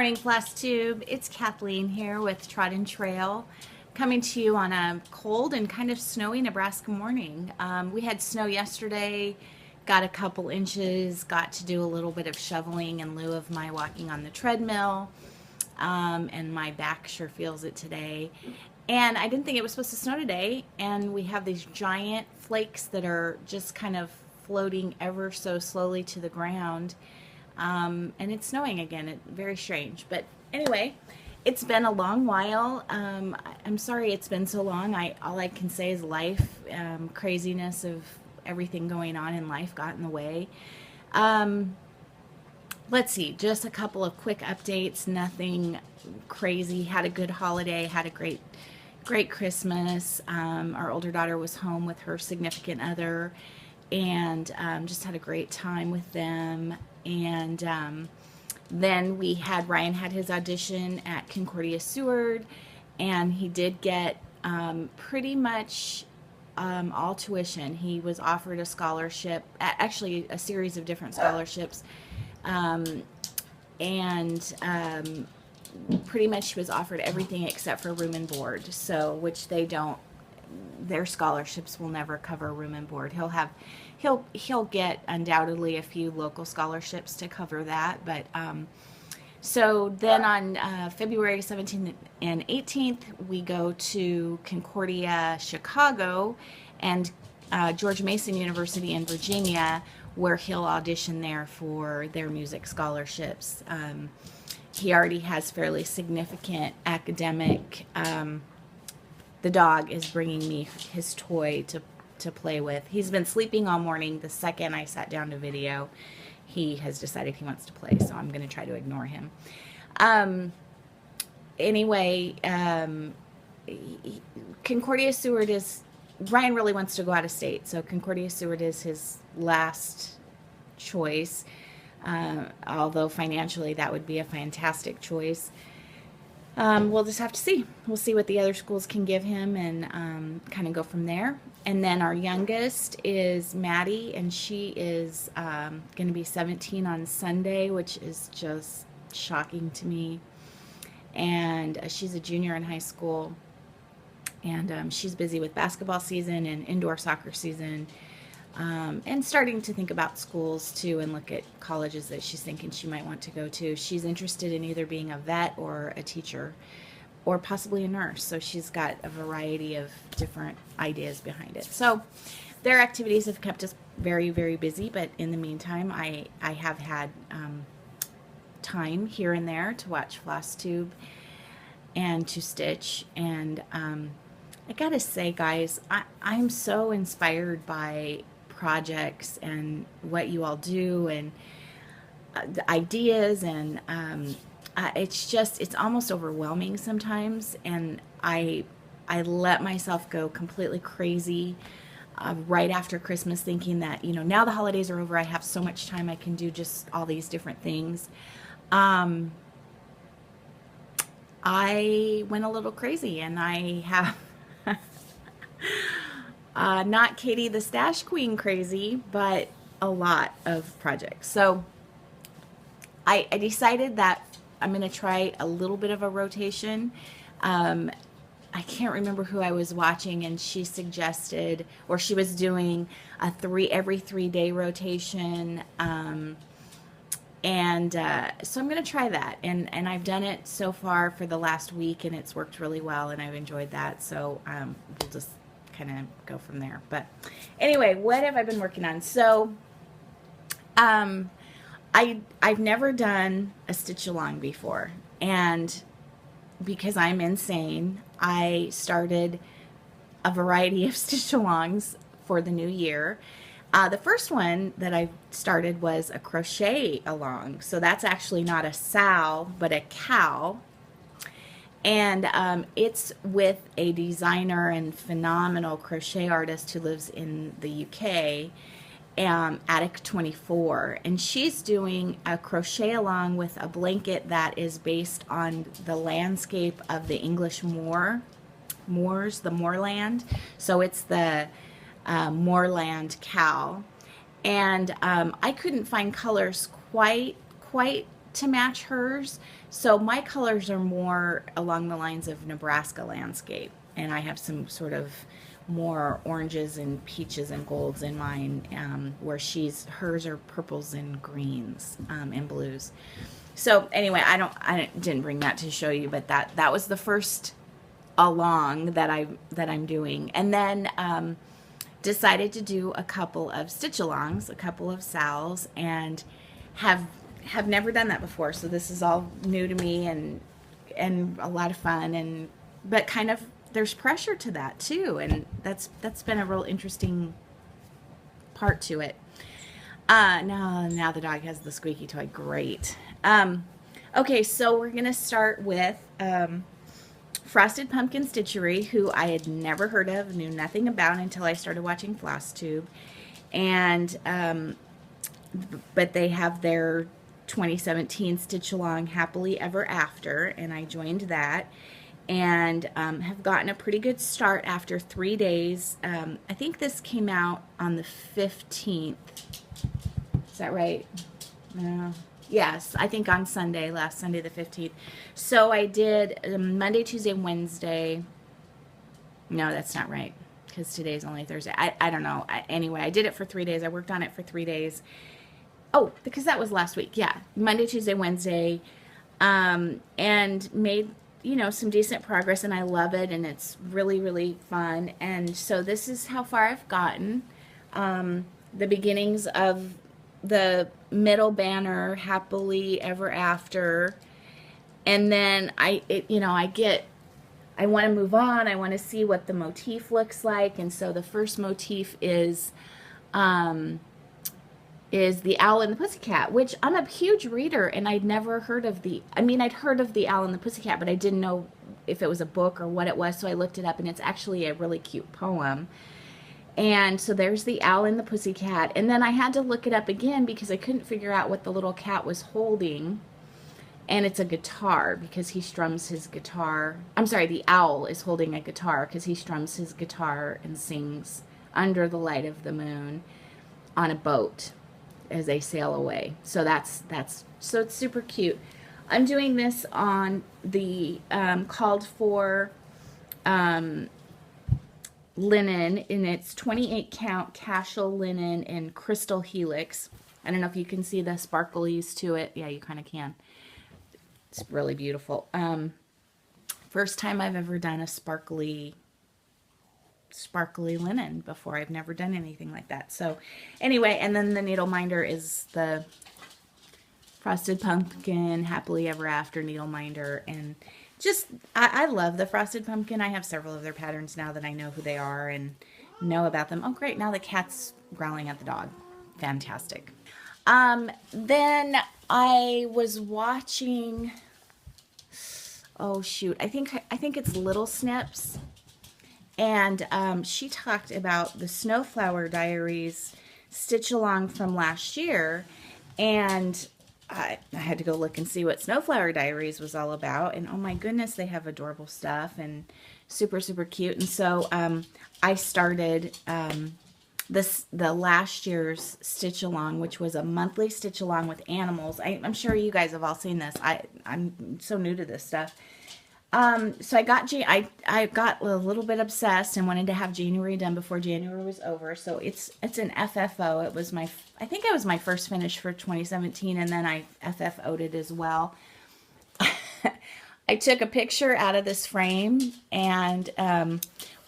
morning, Flosstube. It's Kathleen here with Trodden Trail, coming to you on a cold and kind of snowy Nebraska morning. We had snow yesterday, got a couple inches, got to do a little bit of shoveling in lieu of my walking on the treadmill, and my back sure feels it today. And I didn't think it was supposed to snow today, and we have these giant flakes that are just kind of floating ever so slowly to the ground. And it's snowing again. Very strange. But anyway, it's been a long while. I'm sorry it's been so long. All I can say is life, craziness of everything going on in life got in the way. Let's see, just a couple of quick updates. Nothing crazy. Had a good holiday. Had a great Christmas. Our older daughter was home with her significant other, and just had a great time with them. And then Ryan had his audition at Concordia Seward, and he did get pretty much all tuition. He was offered a scholarship, actually a series of different scholarships, and pretty much he was offered everything except for room and board, so which they don't. Their scholarships will never cover room and board. He'll get undoubtedly a few local scholarships to cover that, but so then on February 17th and 18th we go to Concordia, Chicago, and George Mason University in Virginia, where he'll audition there for their music scholarships. He already has fairly significant academic. The dog is bringing me his toy to play with. He's been sleeping all morning. The second I sat down to video, he has decided he wants to play, so I'm going to try to ignore him. Anyway, Concordia Seward is, Ryan really wants to go out of state, so Concordia Seward is his last choice, although financially that would be a fantastic choice. We'll just have to see. We'll see what the other schools can give him and kind of go from there. And then our youngest is Maddie, and she is going to be 17 on Sunday, which is just shocking to me. And she's a junior in high school, and she's busy with basketball season and indoor soccer season, and starting to think about schools too and look at colleges that she's thinking she might want to go to. She's interested in either being a vet or a teacher or possibly a nurse, so she's got a variety of different ideas behind it. So their activities have kept us very, very busy, but in the meantime I have had time here and there to watch Flosstube and to stitch. And I gotta say, guys, I'm so inspired by projects and what you all do, and the ideas, and it's almost overwhelming sometimes, and I let myself go completely crazy right after Christmas, thinking that, you know, now the holidays are over, I have so much time, I can do just all these different things. I went a little crazy, and I have not Katie the Stash Queen crazy, but a lot of projects. So I decided that I'm going to try a little bit of a rotation. I can't remember who I was watching, and she suggested, or she was doing a every 3 day rotation. So I'm going to try that, and I've done it so far for the last week, and it's worked really well, and I've enjoyed that. So we'll just kind of go from there. But anyway, what have I been working on? So I've never done a stitch along before, and because I'm insane, I started a variety of stitch alongs for the new year. The first one that I started was a crochet along. So that's actually not a SAL, but a cow. And it's with a designer and phenomenal crochet artist who lives in the UK, Attic 24. And she's doing a crochet along with a blanket that is based on the landscape of the English moors, the moorland. So it's the moorland cow, and I couldn't find colors quite to match hers. So my colors are more along the lines of Nebraska landscape, and I have some sort of more oranges and peaches and golds in mine, where hers are purples and greens, and blues. So anyway, I didn't bring that to show you, but that was the first along that I'm doing, and then decided to do a couple of stitch alongs, a couple of SALs, and have never done that before. So this is all new to me, and a lot of fun, but kind of there's pressure to that too, and that's been a real interesting part to it. Now the dog has the squeaky toy. Great. Okay, so we're gonna start with Frosted Pumpkin Stitchery, who I had never heard of, knew nothing about until I started watching Flosstube, and but they have their 2017 stitch along Happily Ever After, and I joined that, and have gotten a pretty good start after 3 days. I think this came out on the 15th. Is that right? No. Yes, I think on Sunday, last Sunday the 15th. So I did Monday, Tuesday, Wednesday. No, that's not right, because today's only Thursday. I don't know. Anyway, I did it for 3 days. I worked on it for 3 days. Oh, because that was last week. Yeah, Monday, Tuesday, Wednesday, and made, some decent progress, and I love it, and it's really, really fun. And so this is how far I've gotten. The beginnings of the middle banner, Happily Ever After, and then I want to move on. I want to see what the motif looks like, and so the first motif is the Owl and the Pussycat, which I'm a huge reader, and I'd never heard of I'd heard of the Owl and the Pussycat, but I didn't know if it was a book or what it was, so I looked it up, and it's actually a really cute poem. And so there's the Owl and the Pussycat, and then I had to look it up again because I couldn't figure out what the little cat was holding, and it's a guitar because he strums his guitar. I'm sorry, the owl is holding a guitar because he strums his guitar and sings under the light of the moon on a boat as they sail away. So so it's super cute. I'm doing this on the called for linen, and it's 28 count casual linen and crystal helix. I don't know if you can see the sparklies to it. Yeah, you kind of can. It's really beautiful. First time I've ever done a sparkly linen before. I've never done anything like that. So anyway, and then the needle minder is the Frosted Pumpkin Happily Ever After needle minder, and just, I love the Frosted Pumpkin. I have several of their patterns now that I know who they are and know about them. Oh, great. Now the cat's growling at the dog. Fantastic. Then I was watching, oh, shoot. I think it's Little Snips. And she talked about the Snowflower Diaries stitch along from last year. And I had to go look and see what Snowflower Diaries was all about, and oh my goodness, they have adorable stuff and super, super cute. And so I started the last year's stitch along, which was a monthly stitch along with animals. I'm sure you guys have all seen this. I'm so new to this stuff. So I got a little bit obsessed and wanted to have January done before January was over. So it's an FFO. I think it was my first finish for 2017, and then I FFO'd it as well. I took a picture out of this frame, and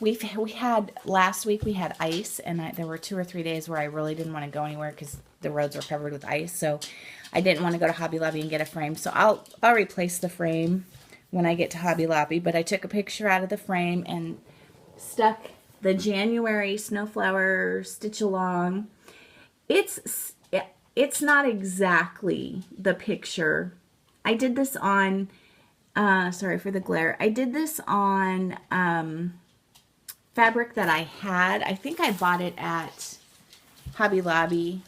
last week we had ice, and there were 2 or 3 days where I really didn't want to go anywhere because the roads were covered with ice. So I didn't want to go to Hobby Lobby and get a frame. So I'll replace the frame when I get to Hobby Lobby, but I took a picture out of the frame and stuck the January Snowflower stitch along. It's not exactly the picture. I did this on, sorry for the glare, I did this on fabric that I had. I think I bought it at Hobby Lobby,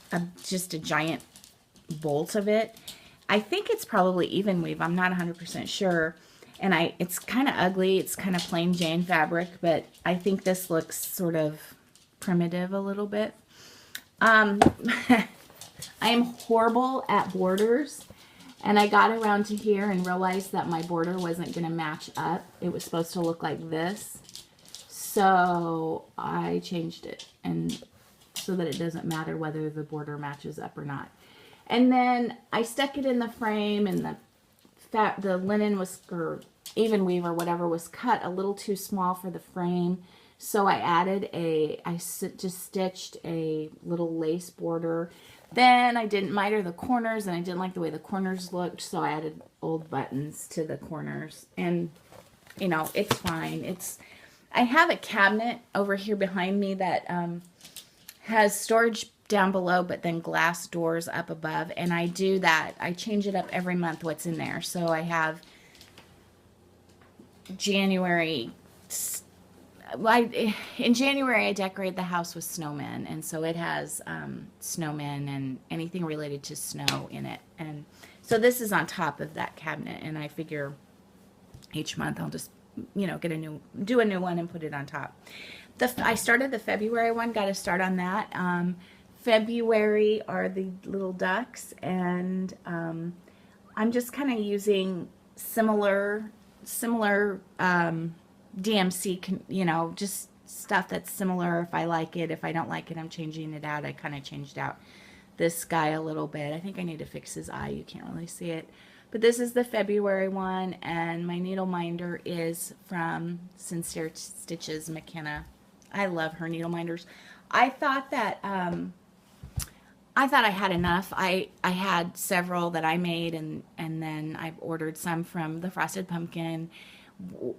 just a giant bolt of it. I think it's probably even weave. I'm not 100% sure. And it's kind of ugly. It's kind of plain Jane fabric, but I think this looks sort of primitive a little bit. I am horrible at borders, And I got around to here and realized that my border wasn't going to match up. It was supposed to look like this. So I changed it, and so that it doesn't matter whether the border matches up or not. And then I stuck it in the frame, and the linen was, or even weave or whatever, was cut a little too small for the frame. So I added just stitched a little lace border. Then I didn't miter the corners, and I didn't like the way the corners looked, so I added old buttons to the corners. And, you know, it's fine. I have a cabinet over here behind me that has storage down below, but then glass doors up above, and I do that. I change it up every month what's in there. So I have January. In January I decorate the house with snowmen, and so it has snowmen and anything related to snow in it. And so this is on top of that cabinet, and I figure each month I'll just, you know, do a new one and put it on top. I started the February one, got to start on that. February are the little ducks, and I'm just kind of using similar DMC, you know, just stuff that's similar. If I like it, if I don't like it, I'm changing it out. I kind of changed out this guy a little bit. I think I need to fix his eye. You can't really see it. But this is the February one, and my needle minder is from Sincere Stitches McKenna. I love her needle minders. I thought I had enough. I had several that I made, and then I ordered some from the Frosted Pumpkin,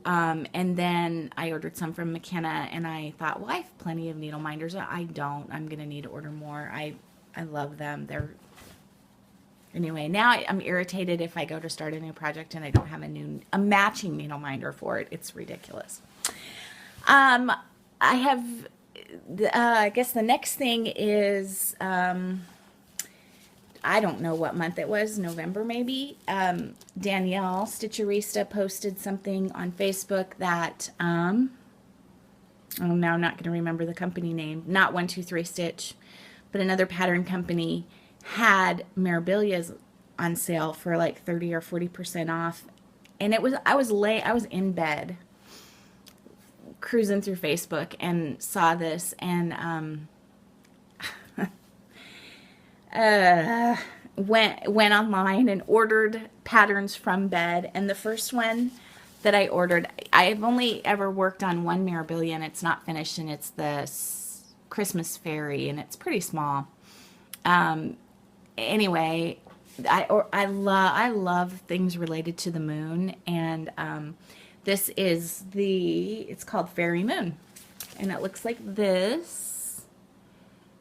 and then I ordered some from McKenna, and I thought, well, I have plenty of needle minders. I don't. I'm going to need to order more. I love them. Anyway, now I'm irritated if I go to start a new project and I don't have a matching needle minder for it. It's ridiculous. I have, I guess the next thing is, I don't know what month it was, November maybe. Danielle Stitcherista posted something on Facebook that, oh, now I'm not going to remember the company name, not 123 Stitch, but another pattern company had mirabilias on sale for like 30 or 40% off. And I was in bed cruising through Facebook and saw this, and went online and ordered patterns from bed. And the first one that I ordered, I've only ever worked on one mirabilia, and it's not finished, and it's the Christmas fairy, and it's pretty small. Anyway, I love things related to the moon, and this is it's called Fairy Moon, and it looks like this,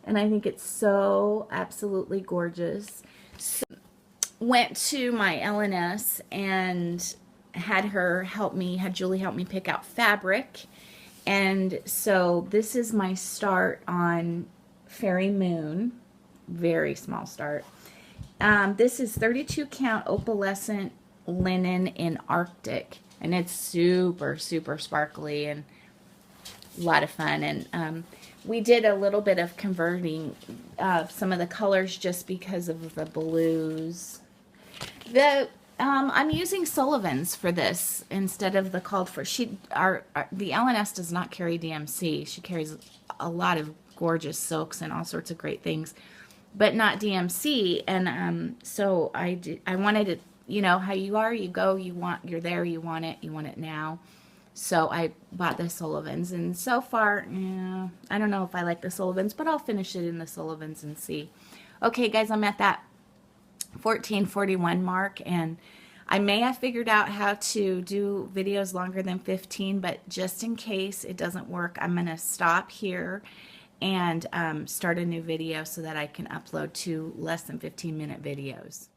and I think it's so absolutely gorgeous. So, went to my LNS and had Julie help me pick out fabric, and so this is my start on Fairy Moon. Very small start. This is 32 count opalescent linen in Arctic, and it's super sparkly and a lot of fun. And we did a little bit of converting some of the colors just because of the blues. I'm using Sullivans for this instead of the called for. The LNS does not carry DMC. She carries a lot of gorgeous silks and all sorts of great things, but not DMC. And so I wanted it, you know how you are, you go, you're there, you want it now. So I bought the Sullivans, and so far, I don't know if I like the Sullivans, but I'll finish it in the Sullivans and see. Okay, guys, I'm at that 1441 mark, and I may have figured out how to do videos longer than 15, but just in case it doesn't work, I'm going to stop here and start a new video so that I can upload 2 less than 15-minute videos.